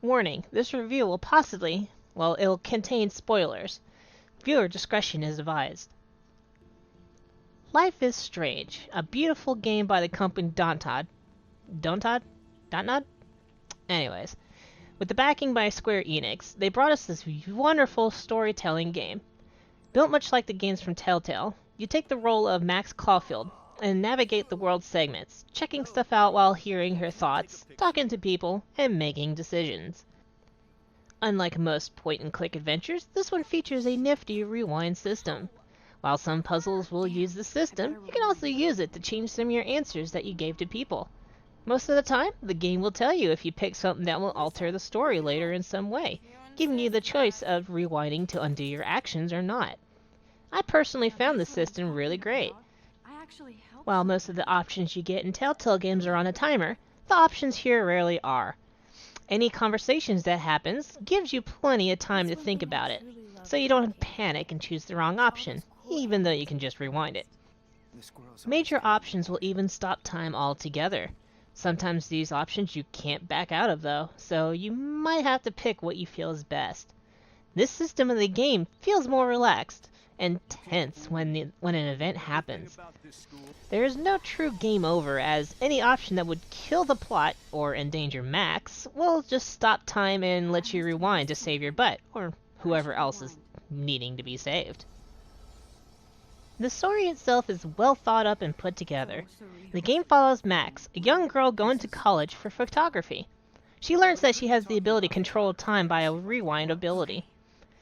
Warning, this review will it'll contain spoilers. Viewer discretion is advised. Life is Strange, a beautiful game by the company Dontnod. Dontnod? Dontnod? Anyways, with the backing by Square Enix, they brought us this wonderful storytelling game. Built much like the games from Telltale, you take the role of Max Caulfield and navigate the world's segments, checking stuff out while hearing her thoughts, talking to people, and making decisions. Unlike most point-and-click adventures, this one features a nifty rewind system. While some puzzles will use the system, you can also use it to change some of your answers that you gave to people. Most of the time, the game will tell you if you pick something that will alter the story later in some way, giving you the choice of rewinding to undo your actions or not. I personally found this system really great. While most of the options you get in Telltale games are on a timer, the options here rarely are. Any conversations that happens gives you plenty of time to think about it, so you don't panic and choose the wrong option, even though you can just rewind it. Major options will even stop time altogether. Sometimes these options you can't back out of though, so you might have to pick what you feel is best. This system of the game feels more relaxed and tense when an event happens. There is no true game over, as any option that would kill the plot or endanger Max will just stop time and let you rewind to save your butt, or whoever else is needing to be saved. The story itself is well thought up and put together. The game follows Max, a young girl going to college for photography. She learns that she has the ability to control time by a rewind ability.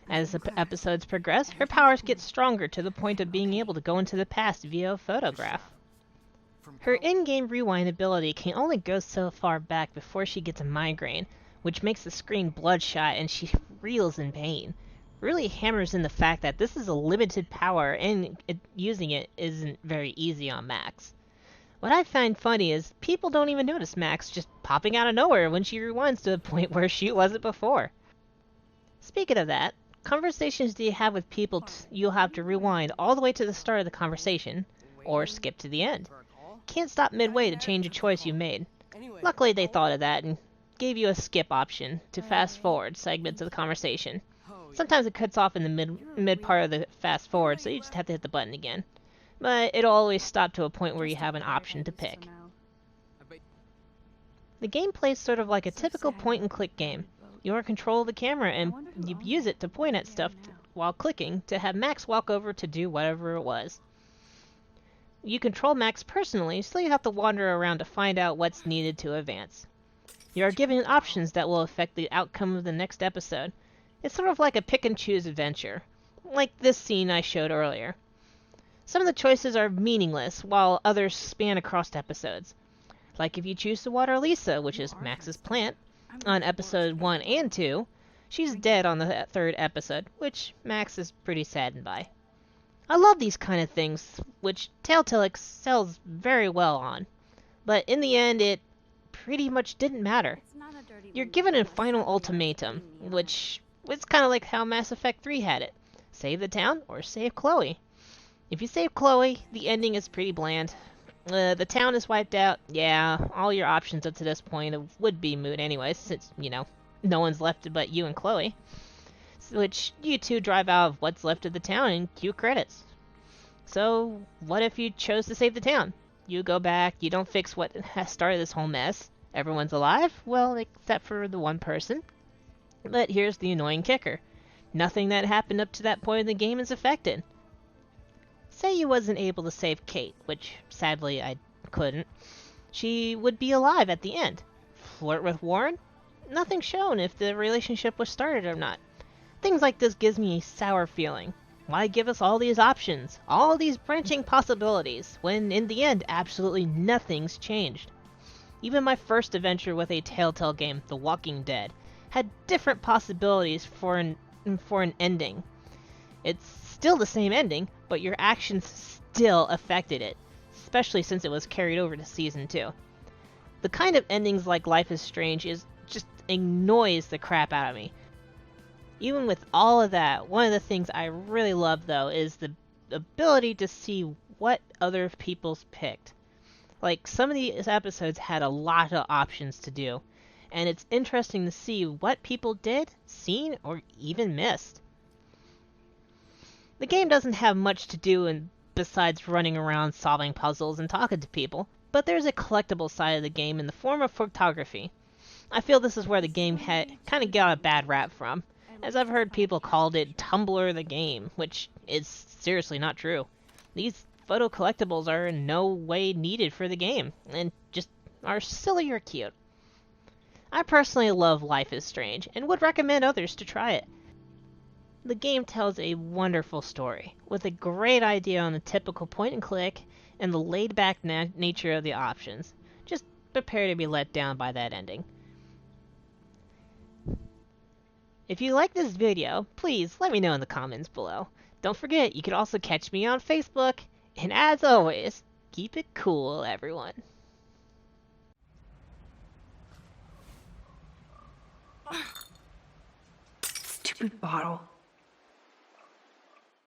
As the episodes progress, her powers get stronger to the point of being able to go into the past via a photograph. Her in-game rewind ability can only go so far back before she gets a migraine, which makes the screen bloodshot and she reels in pain. Really hammers in the fact that this is a limited power and using it isn't very easy on Max. What I find funny is people don't even notice Max just popping out of nowhere when she rewinds to the point where she wasn't before. Speaking of that, conversations that you have with people you'll have to rewind all the way to the start of the conversation, or skip to the end. Can't stop midway to change a choice you made. Luckily they thought of that and gave you a skip option to fast forward segments of the conversation. Sometimes it cuts off in the mid part of the fast forward, so you just have to hit the button again. But it'll always stop to a point where you have an option to pick. The game plays sort of like a typical point-and-click game. You're in control of the camera and you use it to point at stuff while clicking to have Max walk over to do whatever it was. You control Max personally, so you have to wander around to find out what's needed to advance. You are given options that will affect the outcome of the next episode. It's sort of like a pick-and-choose adventure, like this scene I showed earlier. Some of the choices are meaningless, while others span across episodes. Like if you choose to water Lisa, which is Max's plant, on episode 1 and 2, she's dead on the third episode, which Max is pretty saddened by. I love these kind of things, which Telltale excels very well on, but in the end it pretty much didn't matter. You're given a final ultimatum, which it's kind of like how Mass Effect 3 had it. Save the town or save Chloe. If you save Chloe, the ending is pretty bland. The town is wiped out. Yeah, all your options up to this point would be moot anyway, since, no one's left but you and Chloe. Which you two drive out of what's left of the town and cue credits. So, what if you chose to save the town? You go back, you don't fix what has started this whole mess. Everyone's alive? Well, except for the one person. But here's the annoying kicker. Nothing that happened up to that point in the game is affected. Say you wasn't able to save Kate, which sadly I couldn't. She would be alive at the end. Flirt with Warren? Nothing shown if the relationship was started or not. Things like this gives me a sour feeling. Why give us all these options, all these branching possibilities, when in the end absolutely nothing's changed? Even my first adventure with a Telltale game, The Walking Dead, had different possibilities for an ending. It's still the same ending, but your actions still affected it, especially since it was carried over to Season 2. The kind of endings like Life is Strange just annoys the crap out of me. Even with all of that, one of the things I really love, though, is the ability to see what other people's picked. Like, some of these episodes had a lot of options to do, and it's interesting to see what people did, seen, or even missed. The game doesn't have much to do besides running around solving puzzles and talking to people, but there's a collectible side of the game in the form of photography. I feel this is where the game kind of got a bad rap from, as I've heard people called it Tumblr the game, which is seriously not true. These photo collectibles are in no way needed for the game, and just are silly or cute. I personally love Life is Strange, and would recommend others to try it. The game tells a wonderful story, with a great idea on the typical point and click, and the laid-back nature of the options. Just prepare to be let down by that ending. If you like this video, please let me know in the comments below. Don't forget, you can also catch me on Facebook, and as always, keep it cool, everyone. Stupid bottle.